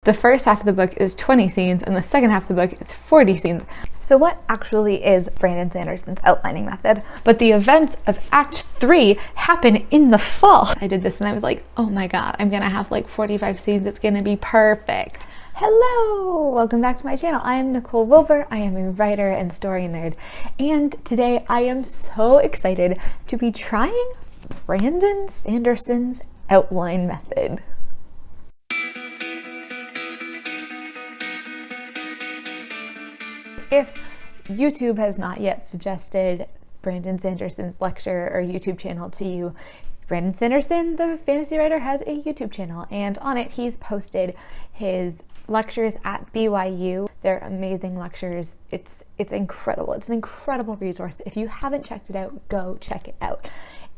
The first half of the book is 20 scenes and the second half of the book is 40 scenes. So what actually is Brandon Sanderson's outlining method? But the events of Act 3 happen in the fall. I did this and I was like, oh my god, I'm gonna have like 45 scenes, it's gonna be perfect. Hello! Welcome back to my channel. I am Nicole Wilbur. I am a writer and story nerd. And today I am so excited to be trying Brandon Sanderson's outline method. If YouTube has not yet suggested Brandon Sanderson's lecture or YouTube channel to you, Brandon Sanderson, the fantasy writer, has a YouTube channel, and on it he's posted his lectures at BYU. They're amazing lectures. It's incredible. It's an incredible resource. If you haven't checked it out, go check it out.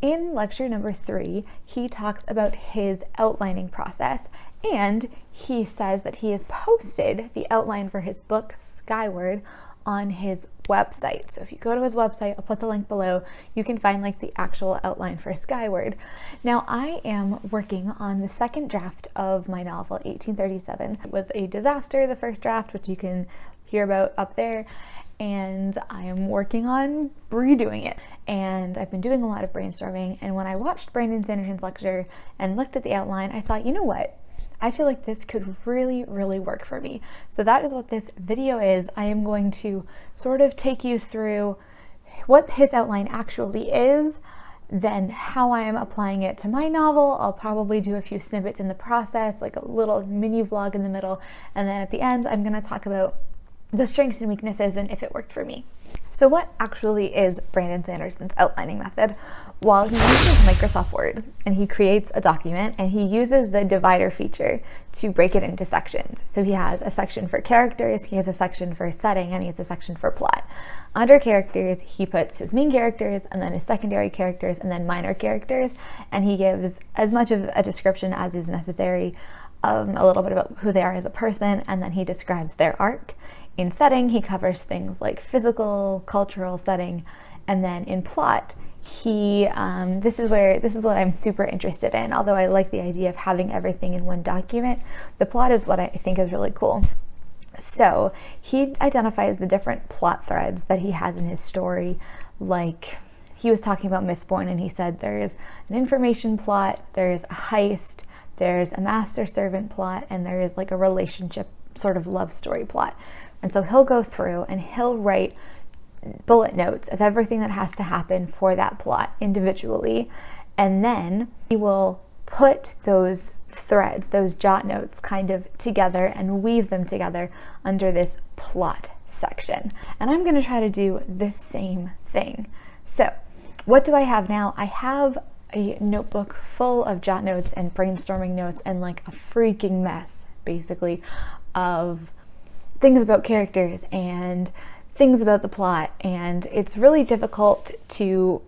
In lecture number 3, he talks about his outlining process, and he says that he has posted the outline for his book, Skyward, on his website. So if you go to his website, I'll put the link below, you can find like the actual outline for Skyward. Now I am working on the second draft of my novel, 1837. It was a disaster, the first draft, which you can hear about up there, and I am working on redoing it. And I've been doing a lot of brainstorming, and when I watched Brandon Sanderson's lecture and looked at the outline, I thought, you know what? I feel like this could really work for me. So that is what this video is. I am going to sort of take you through what his outline actually is, then how I am applying it to my novel. I'll probably do a few snippets in the process, like a little mini vlog in the middle, and then at the end I'm going to talk about the strengths and weaknesses and if it worked for me. So what actually is Brandon Sanderson's outlining method? Well, he uses Microsoft Word and he creates a document and he uses the divider feature to break it into sections. So he has a section for characters, he has a section for setting, and he has a section for plot. Under characters, he puts his main characters and then his secondary characters and then minor characters, and he gives as much of a description as is necessary, a little bit about who they are as a person, and then he describes their arc. In setting, he covers things like physical, cultural setting, and then in plot, this is what I'm super interested in. Although I like the idea of having everything in one document, the plot is what I think is really cool. So he identifies the different plot threads that he has in his story. Like, he was talking about Mistborn, and he said there's an information plot, there's a heist, there's a master-servant plot, and there is like a relationship sort of love story plot. And so he'll go through and he'll write bullet notes of everything that has to happen for that plot individually. And then he will put those threads, those jot notes kind of together and weave them together under this plot section. And I'm going to try to do this same thing. So what do I have now? I have a notebook full of jot notes and brainstorming notes and like a freaking mess, basically, of things about characters and things about the plot, and it's really difficult to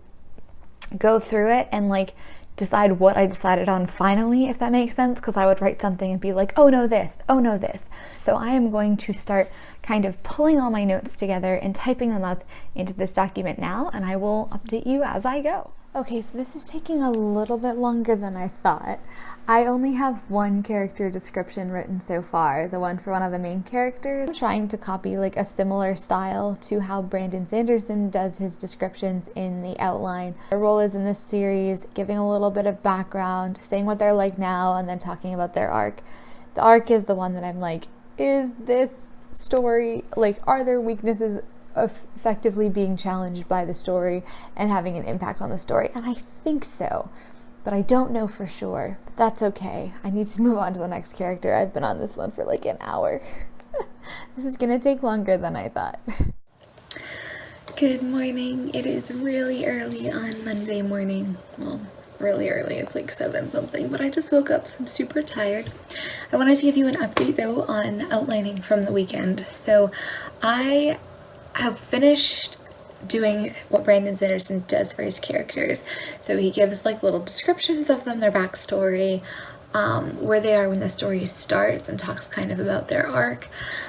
go through it and like decide what I decided on finally, if that makes sense, because I would write something and be like, oh no this, oh no this. So I am going to start kind of pulling all my notes together and typing them up into this document now, and I will update you as I go. Okay, so this is taking a little bit longer than I thought. I only have one character description written so far, the one for one of the main characters. I'm trying to copy like a similar style to how Brandon Sanderson does his descriptions in the outline. Their role is in this series, giving a little bit of background, saying what they're like now, and then talking about their arc. The arc is the one that I'm like, is this story, like, are there weaknesses effectively being challenged by the story and having an impact on the story? And I think so, but I don't know for sure. But that's okay. I need to move on to the next character. I've been on this one for like an hour. This is gonna take longer than I thought. Good morning. It is really early on Monday morning. Well, really early. It's like 7 something, but I just woke up, so I'm super tired. I wanted to give you an update though on the outlining from the weekend. So I have finished doing what Brandon Sanderson does for his characters. So he gives like little descriptions of them, their backstory, where they are when the story starts, and talks kind of about their arc.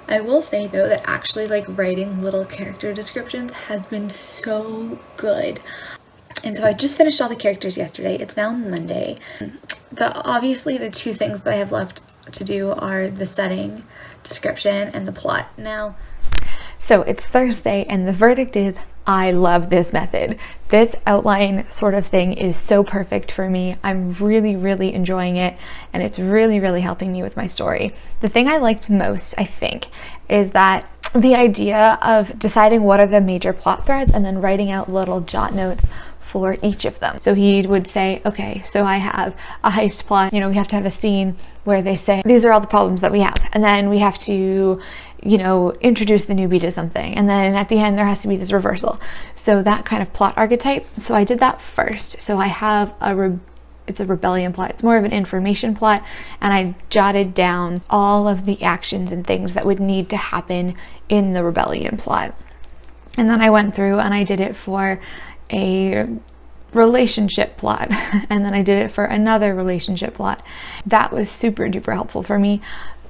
I will say though that actually like writing little character descriptions has been so good. And so I just finished all the characters yesterday. It's now Monday. Obviously the 2 things that I have left to do are the setting, description, and the plot. Now, so it's Thursday, and the verdict is I love this method. This outline sort of thing is so perfect for me. I'm really, really enjoying it, and it's really, really helping me with my story. The thing I liked most, I think, is that the idea of deciding what are the major plot threads and then writing out little jot notes for each of them. So he would say, okay, so I have a heist plot, we have to have a scene where they say, these are all the problems that we have. And then we have to, introduce the newbie to something. And then at the end, there has to be this reversal. So that kind of plot archetype. So I did that first. So I have it's a rebellion plot. It's more of an information plot. And I jotted down all of the actions and things that would need to happen in the rebellion plot. And then I went through and I did it for a relationship plot, and then I did it for another relationship plot. That was super duper helpful for me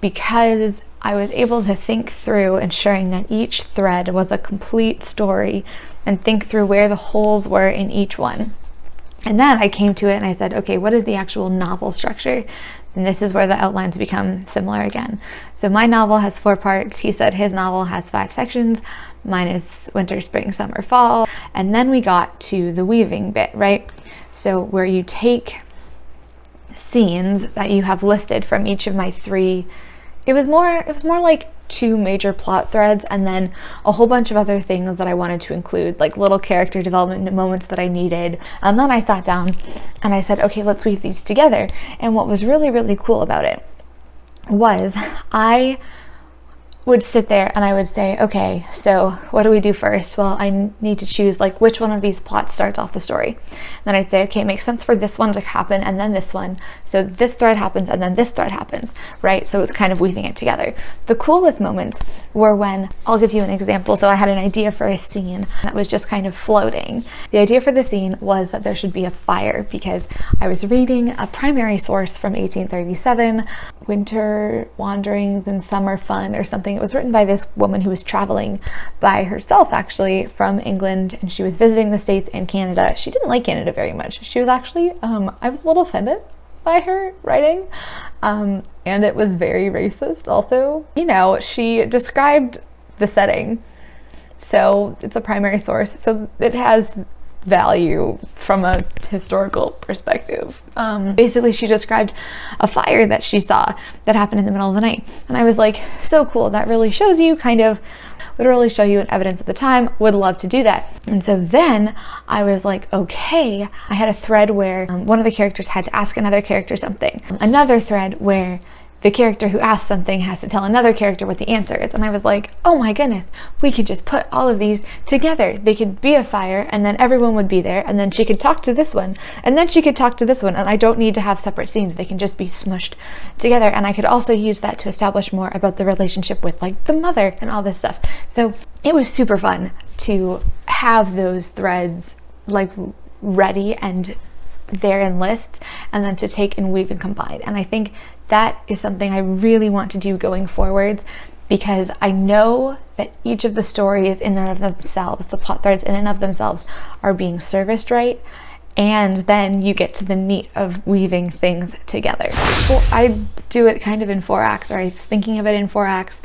because I was able to think through ensuring that each thread was a complete story and think through where the holes were in each one. And then I came to it and I said, okay, what is the actual novel structure? And this is where the outlines become similar again. So my novel has 4 parts. He said his novel has 5 sections. Mine is winter, spring, summer, fall. And then we got to the weaving bit, right? So where you take scenes that you have listed from each of my 3, it was more like 2 major plot threads and then a whole bunch of other things that I wanted to include, like little character development moments that I needed. And then I sat down and I said, okay, let's weave these together. And what was really, really cool about it was I would sit there and I would say, okay, so what do we do first? Well, I need to choose like which one of these plots starts off the story. Then I'd say, okay, it makes sense for this one to happen and then this one. So this thread happens and then this thread happens, right? So it's kind of weaving it together. The coolest moments were when, I'll give you an example. So I had an idea for a scene that was just kind of floating. The idea for the scene was that there should be a fire because I was reading a primary source from 1837, Winter Wanderings and Summer Fun or something. It was written by this woman who was traveling by herself, actually, from England, and she was visiting the States and Canada. She didn't like Canada very much. She was actually, I was a little offended by her writing, and it was very racist also. She described the setting, so it's a primary source, so it has value from a historical perspective. Basically, she described a fire that she saw that happened in the middle of the night. And I was like, so cool. That really shows you would really show you an evidence at the time. Would love to do that. And so then I was like, okay, I had a thread where one of the characters had to ask another character something. Another thread where the character who asked something has to tell another character what the answer is. And I was like, oh my goodness, we could just put all of these together. They could be a fire and then everyone would be there and then she could talk to this one and then she could talk to this one, and I don't need to have separate scenes. They can just be smushed together. And I could also use that to establish more about the relationship with like the mother and all this stuff. So it was super fun to have those threads like ready and there in lists and then to take and weave and combine. And I think that is something I really want to do going forwards because I know that each of the stories in and of themselves, the plot threads in and of themselves, are being serviced right. And then you get to the meat of weaving things together. Well, I do it kind of in 4 acts, or I was thinking of it in 4 acts.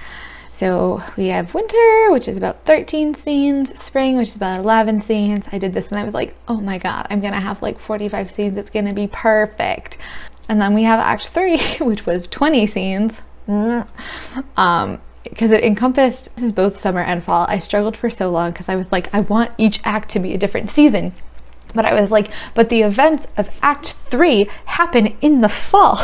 So we have winter, which is about 13 scenes, spring, which is about 11 scenes. I did this and I was like, oh my God, I'm gonna have like 45 scenes. It's gonna be perfect. And then we have Act 3, which was 20 scenes. Because it encompassed, this is both summer and fall. I struggled for so long because I was like, I want each act to be a different season. But I was like, but the events of Act 3 happen in the fall.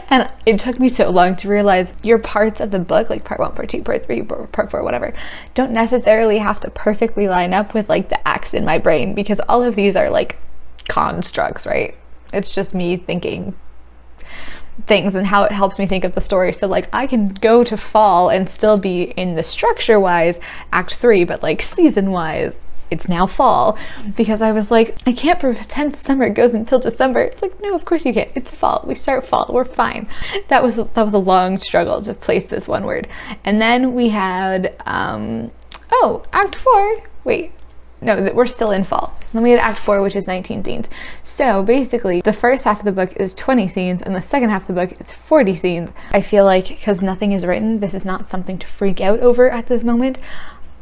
And it took me so long to realize your parts of the book, like part 1, part 2, part 3, part 4, whatever, don't necessarily have to perfectly line up with like the acts in my brain, because all of these are like constructs, right? It's just me thinking things and how it helps me think of the story. So like I can go to fall and still be in the structure wise Act 3, but like season wise it's now fall, because I was like, I can't pretend summer goes until December. It's like, no, of course you can't. It's fall. We start fall. We're fine. That was a long struggle to place this one word. And then we had Act 4. Wait, no, we're still in fall. Then we had Act 4, which is 19 scenes. So basically, the first half of the book is 20 scenes, and the second half of the book is 40 scenes. I feel like, because nothing is written, this is not something to freak out over at this moment.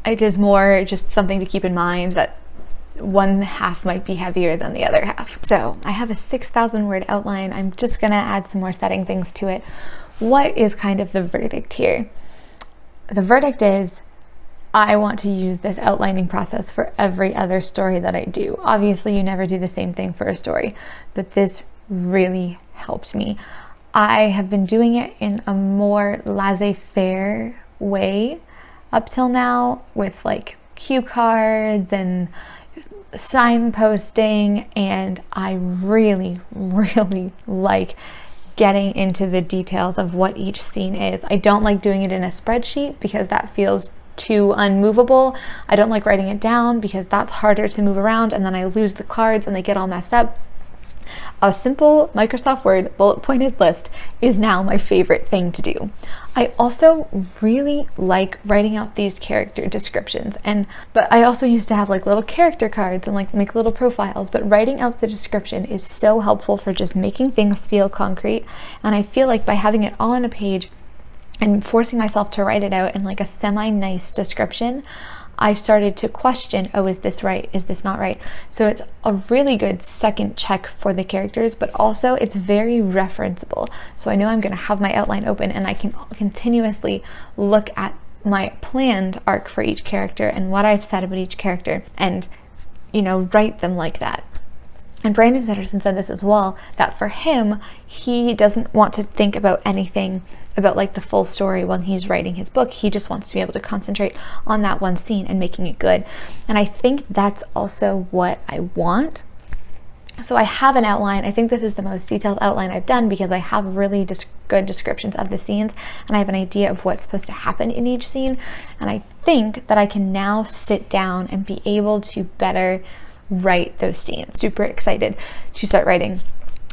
It is more just something to keep in mind that one half might be heavier than the other half. So I have a 6,000 word outline. I'm just gonna add some more setting things to it. What is kind of the verdict here? The verdict is, I want to use this outlining process for every other story that I do. Obviously, you never do the same thing for a story, but this really helped me. I have been doing it in a more laissez-faire way up till now, with like cue cards and signposting, and I really, really like getting into the details of what each scene is. I don't like doing it in a spreadsheet because that feels too unmovable. I don't like writing it down because that's harder to move around, and then I lose the cards and they get all messed up. A simple Microsoft Word bullet pointed list is now my favorite thing to do. I also really like writing out these character descriptions, but I also used to have like little character cards and like make little profiles, but writing out the description is so helpful for just making things feel concrete. And I feel like by having it all on a page and forcing myself to write it out in like a semi-nice description, I started to question, oh, is this right? Is this not right? So it's a really good second check for the characters, but also it's very referenceable. So I know I'm going to have my outline open and I can continuously look at my planned arc for each character and what I've said about each character and, you know, write them like that. And Brandon Sanderson said this as well, that for him, he doesn't want to think about anything about like the full story when he's writing his book. He just wants to be able to concentrate on that one scene and making it good. And I think that's also what I want. So I have an outline. I think this is the most detailed outline I've done because I have really just good descriptions of the scenes and I have an idea of what's supposed to happen in each scene. And I think that I can now sit down and be able to better write those scenes. Super excited to start writing.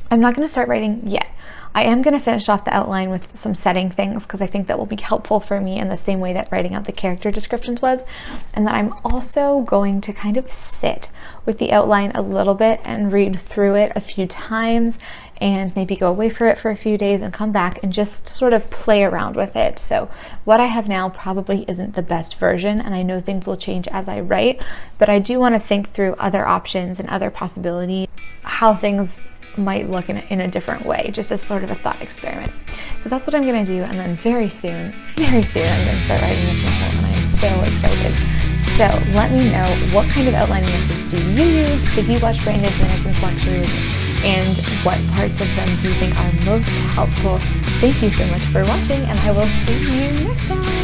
I'm not going to start writing yet. I am going to finish off the outline with some setting things because I think that will be helpful for me in the same way that writing out the character descriptions was. And that I'm also going to kind of sit with the outline a little bit and read through it a few times and maybe go away for it for a few days and come back and just sort of play around with it. So what I have now probably isn't the best version, and I know things will change as I write, but I do want to think through other options and other possibilities, how things might look in a different way, just as sort of a thought experiment. So that's what I'm going to do, and then very soon, I'm going to start writing this novel, and I am so excited. So let me know, what kind of outlining methods do you use? Did you watch Brandon Sanderson's lectures? And what parts of them do you think are most helpful? Thank you so much for watching, and I will see you next time.